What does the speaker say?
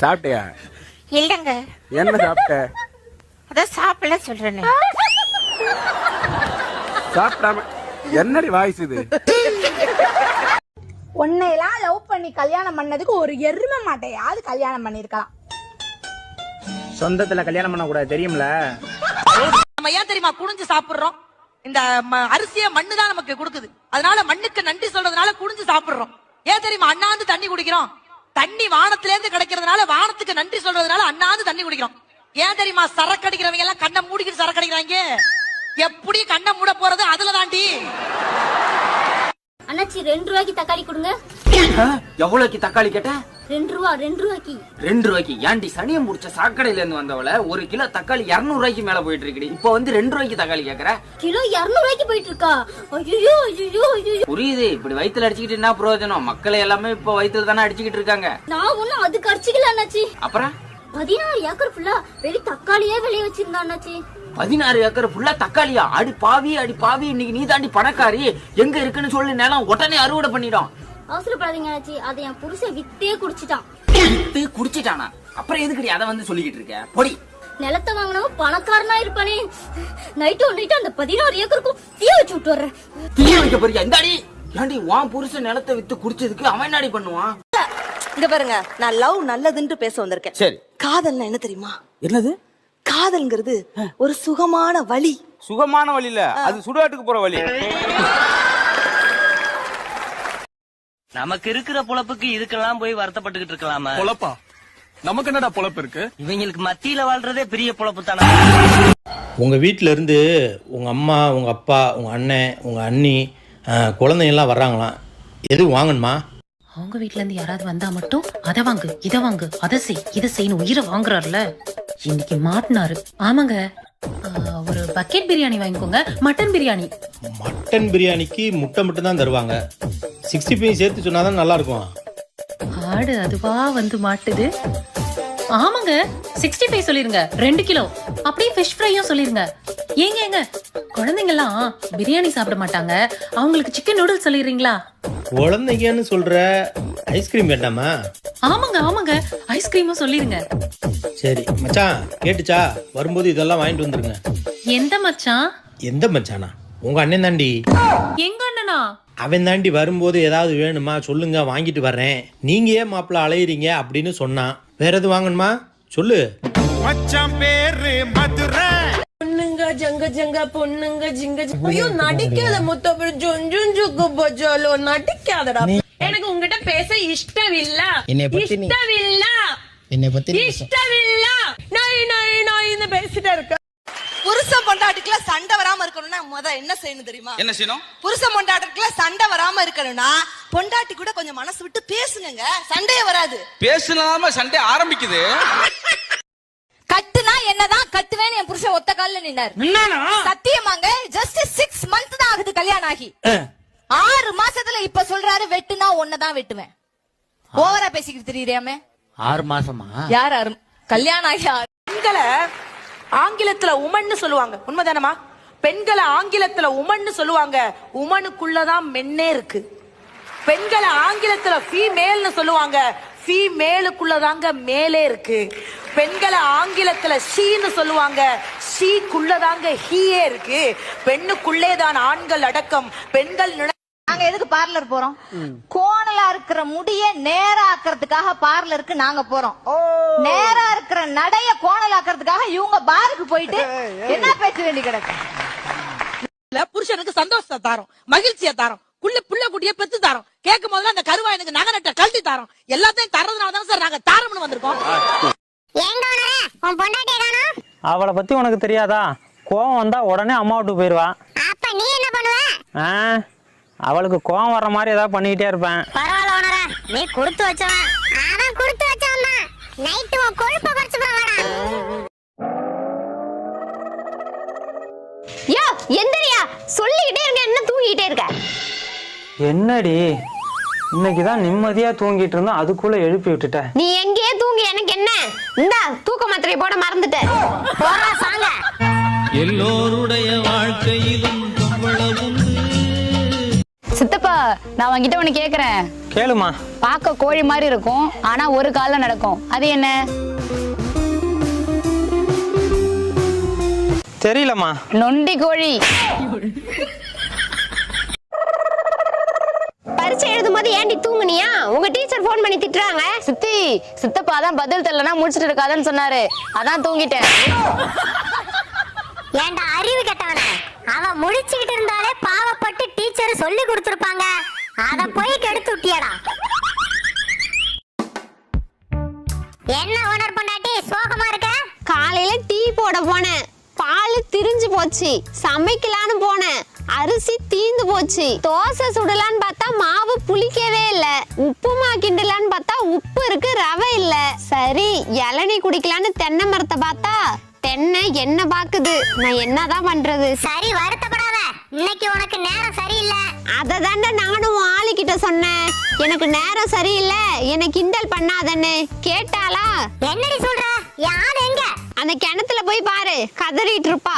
சாப்பிட்டியா? இல்லங்க. என்ன சாப்பிட்ட? அதான் சாப்பிடல சொல்றேனே. சாப்பிடாம என்னடி வாய்ஸ் இது? உன்னையெல்லாம் லவ் பண்ணி கல்யாணம் பண்ணதுக்கு ஒரு எருமை மாட்டையாவது கல்யாணம் பண்ணிருக்கலாம். சொந்தத்துல கல்யாணம் பண்ண கூடாது தெரியும்ல. நம்ம ஏன் தெரியுமா குனிஞ்சு சாப்பிடுறோம்? இந்த அரிசியை மண்ணு தான் நமக்கு கொடுக்குது. அதனால மண்ணுக்கு நன்றி சொல்றதுனால குனிஞ்சு சாப்பிடுறோம். ஏன் தெரியுமா அண்ணாந்து தண்ணி குடிக்கிறோம்? தண்ணி வானத்துல இருந்து கிடைக்கிறதுனால வானத்துக்கு நன்றி சொல்றதுனால அண்ணாந்து தண்ணி குடிக்கிறோம். ஏன் தெரியுமா சரக்கு அடிக்கிறவங்க எல்லாம் கண்ணை மூடிக்கிட்டு சரக்கு அடிக்கிறாங்க? எப்படி கண்ணை மூட போறது அதுல தாண்டி. அண்ணாச்சி 2 ரூபாய்க்கு தக்காளி கொடுங்க. எவ்வளவுக்கு தக்காளி கேட்ட? 2 ரூபாய்க்கு. 2 ரூபாய்க்கு? ஏன்டி சனியம் முடிச்ச சாக்கடையில இருந்து வந்தவள 1 கிலோ தக்காளி 200 ரூபாய்க்கு மேல போயிட்டு இருக்கு. இப்ப வந்து 2 ரூபாய்க்கு தக்காளி கேக்குற? கிலோ 200 ரூபாய்க்கு போயிட்டு இருக்கா? ஐயோ. புரியுது. இப்படி வயித்துல அடிச்சுக்கிட்டு என்ன பிரயோஜனம்? மக்களை எல்லாமே இப்ப வயித்துல தானே அடிச்சுக்கிட்டு இருக்காங்க. நான் ஒண்ணும் அதுக்கு அடிச்சுக்கல அண்ணாச்சி. அப்புறம் 16 ஏக்கர் ஃபுல்லா வெறும் தக்காளியே விளைய வச்சிருந்தா அண்ணாச்சி. 16 ஏக்கர் ஃபுல்லா தக்காளியா? அடி பாவி. இன்னைக்கு நீ தாண்டி பணக்காரி. எங்க இருக்குன்னு சொல்லி நிலம் உடனே அறுவடை பண்ணிடும். அவசரப்படாதீங்க அண்ணாச்சி. அதை என் புருஷன் வித்தே குடிச்சிட்டான். வித்து குடிச்சிட்டானா? அப்புறம் எதுக்கடி அதை வந்து சொல்லிக்கிட்டு இருக்க? பொடி. நிலத்தை வாங்கினவன் பணக்காரனா இருப்பானே. நைட்டு அந்த 16 ஏக்கருக்கும் தீ வச்சு விட்டு வர்றேன். தீ வைக்க போறியா? இந்தாடி ஏன்டி உன் புருஷன் நிலத்தை வித்து குடிச்சதுக்கு அவன் என்னடி பண்ணுவான்? இங்க பாருங்க, நான் லவ் நல்லதுன்னு பேச வந்திருக்கேன். சரி. காதல்னா என்ன தெரியுமா? என்னது? காதல்ங்கிறது ஒரு சுகமான வழி. சுகமான வழி இல்ல, அது சுடுகாட்டுக்கு போற வழி. நமக்கு இருக்கிற பொழப்புக்கு இதுக்கெல்லாம் போய் வருத்தப்பட்டுக்கிட்டு இருக்கலாமா? பொழப்பா? நமக்கு என்னடா பொழப்பு இருக்கு? இவங்களுக்கு மத்தியில வாழ்றதே பெரிய பொழப்பு தானே. உங்க வீட்டுல இருந்து உங்க அம்மா, உங்க அப்பா, உங்க அண்ணன், உங்க அண்ணி, குழந்தைங்க எல்லாம் வர்றாங்களாம். எதுவும் வாங்கணுமா? அவங்க வீட்ல இருந்து யாராவது வந்தா மட்டும் அதை வாங்கு, இதை வாங்கு, அதை செய், இதை செய்யணும் உயிரை வாங்குறாருல. இன்னைக்கு மாட்டினாரு. ஆமாங்க, ஒரு பக்கெட் பிரியாணி வாங்கிக்கோங்க. மட்டன் பிரியாணி. மட்டன் பிரியாணிக்கு முட்டை மட்டும் தான் தருவாங்க. 65 சேர்த்து சொன்னாதான் நல்லா இருக்கும். ஆடு அதுவா வந்து மாட்டுது. ஆமாங்க, 65 சொல்லிருங்க. 2 கிலோ. அப்படியே ஃபிஷ் ஃப்ரையும் சொல்லிருங்க. ஏங்க குழந்தைங்க எல்லாம் பிரியாணி சாப்பிட மாட்டாங்க. அவங்களுக்கு சிக்கன் நூடுல்ஸ் சொல்லிடுறீங்களா? குழந்தைங்கன்னு சொல்ற, ஐஸ்கிரீம் வேண்டாமா? ஆமாங்க ஐஸ்கிரீமும் சொல்லிருங்க. சரி மச்சான், கேட்டுச்சா? வரும்போது இதெல்லாம் வாங்கிட்டு வந்துருங்க. எந்த மச்சான்? எந்த மச்சானா? உங்க அண்ணன் தாண்டி. எங்க அண்ணனா? அவன் தாண்டி வரும்போது ஏதாவது வேணுமா சொல்லுங்க, வாங்கிட்டு வர்றேன். நீங்க ஏன் மாப்பிள்ள அலையிறீங்க அப்படின்னு சொன்னான். வேற எதுவும் வாங்கணுமா சொல்லு. மச்சான் பேரு மதுரை. பொண்ணுங்க ஜங்க பொண்ணுங்க ஜிங்க. ஐயோ நடிக்காத முத்தப்ப ஜொஞ்சுக்கு பஜாலோ நடிக்காதடா. எனக்கு உங்ககிட்ட பேச இஷ்டம் இல்ல. நான் பேசிட்டே இருக்க. புருஷன் பொண்டாட்டிக்குள்ள சண்டை வராம இருக்கணும்னா முத என்ன செய்யணும் தெரியுமா? என்ன செய்யணும்? புருஷன் பொண்டாட்டிக்குள்ள சண்டை வராம இருக்கணும்னா பொண்டாட்டி கூட கொஞ்சம் மனசு விட்டு பேசுங்க. சண்டையே வராது. பேசலாம சண்டை ஆரம்பிக்குது. கட்டுனா என்னதான் கட்டுவேன்னு என் புருஷன் ஒத்த கால்ல நின்னாரு. சத்தியமாங்க, ஜஸ்ட் 6 மந்த் தான் ஆகுது கல்யாணம் ஆகி. 6 மாசத்துல இப்ப சொல்றாரு வெட்டுனா ஒன்னதான் வெட்டுவேன். ஓவரா பேசிக்கிட்டு தெரியுறியாமே. 6 மாசமா? யார் கல்யாணம் ஆகி பெண்களை ஆங்கிலத்துல உமன்னு சொல்லுவாங்க. உண்மைதானமா? பெண்களை ஆங்கிலத்துல உமன்னு சொல்லுவாங்க. உமனுக்குள்ளதான் மென்னே இருக்கு. பெண்களை ஆங்கிலத்துல ஃபீமேல்னு சொல்லுவாங்க. ஃபீமேலுக்குள்ளதாங்க மேலே இருக்கு. பெண்களை ஆங்கிலத்துல ஷீன்னு சொல்லுவாங்க. ஷீக்குள்ளதாங்க ஹீயே இருக்கு. பெண்ணுக்குள்ளே தான் ஆண்கள் அடக்கம். பெண்கள் நாங்க எதுக்கு பார்லர் போறோம்? கோணலா இருக்கிற முடிய நேரா ஆக்குறதுக்காக பார்லருக்கு நாங்க போறோம். நேரா இருக்கிற நடைய கோணலாக்குறதுக்காக இவங்க பாருக்கு போயிட்டு என்ன பேச வேண்டி கிடக்கு? புருஷனுக்கு சந்தோஷத்தை தாரோம், மகிழ்ச்சியை தாரோம், புள்ள குட்டிய பெத்து தாரோம். கேட்கும் போதுல அந்த கருவா எனக்கு நகை நட்ட கழட்டி தாரோம். எல்லாத்தையும் தரதுனாலதான் சார் நாங்க தாரம்னு வந்திருக்கோம். அவளை பத்தி உனக்கு தெரியாதா? கோவம் வந்தா உடனே அம்மா வீட்டுக்கு போயிருவா. அப்ப நீ என்ன பண்ணுவ? அவளுக்கு கோவம் வர்ற மாதிரி ஏதாவது பண்ணிக்கிட்டே இருப்பேன். பரவாயில்ல ஓனரா, நீ கொடுத்து வச்சவன். அவன் கொடுத்து வச்சவன் தான். நைட்டு உன் கொழுப்ப குறைச்சு போவாடா. யோ எந்திரியா, சொல்லிக்கிட்டே இருக்க, என்ன தூங்கிட்டே இருக்க? என்னடி இன்னைக்குதான் நிம்மதியா தூங்கிட்டு இருந்தா அதுக்குள்ள எழுப்பி விட்டுட்ட. நீ எங்கேயே தூங்கி எனக்கு என்ன? இந்தா தூக்க மாத்திரை போட மறந்துட்ட. போறா சாங்க. எல்லோருடைய வாழ்க்கையிலும் சித்தப்பா நான் உன்கிட்ட ஒண்ணு கேக்குறேன். கேளுமா. பார்க்க கோழி மாதிரி இருக்கும் ஆனா ஒரு கால்ல நடக்கும், அது என்ன? தெரியலம்மா. நொண்டி கோழி. பரீட்சை எழுதும் போது ஏன்டி தூங்குனியா? உங்க டீச்சர் போன் பண்ணி திட்டுறாங்க. சித்தி, சித்தப்பா தான் பதில் தெரியலனா முடிச்சிட்டு இருக்காதன்னு சொன்னாரு, அதான் தூங்கிட்டேன். ஏன்டா அறிவு கெட்டவன, அவன் முடிச்சுக்கிட்டு இருந்தாலே பாவப்பட்டு டீச்சர் சொல்லி கொடுத்திருப்பாங்க, அத போய் கெடுத்து விட்டியடா. என்ன ஓனர் பொண்டாட்டி சோகமா இருக்க? காலையில டீ போட போனேன், பால் திரிஞ்சு போச்சு. சமைக்கலான்னு போனேன், அரிசி தீந்து போச்சு. தோசை சுடலான்னு பார்த்தா மாவு புளிக்கவே இல்ல. உப்புமா கிண்டலான்னு பார்த்தா உப்பு இருக்கு, ரவை இல்ல. சரி இளநீ குடிக்கலான்னு தென்னை மரத்தை பார்த்தா தென்னை என்ன பாக்குது. நான் என்னதான் பண்றது? சரி வருத்தப்படாத, இன்னைக்கு உனக்கு நேரம் சரியில்லை. அத தாண்ட நானும் ஆளுகிட்ட சொன்னேன், எனக்கு நேரம் சரியில்லை, என்னை கிண்டல் பண்ணாதன்னு. கேட்டாளா? என்னடி சொல்ற? யார் எங்க? அந்த கிணத்துல போய் பாரு, கதறிட்டு இருப்பா.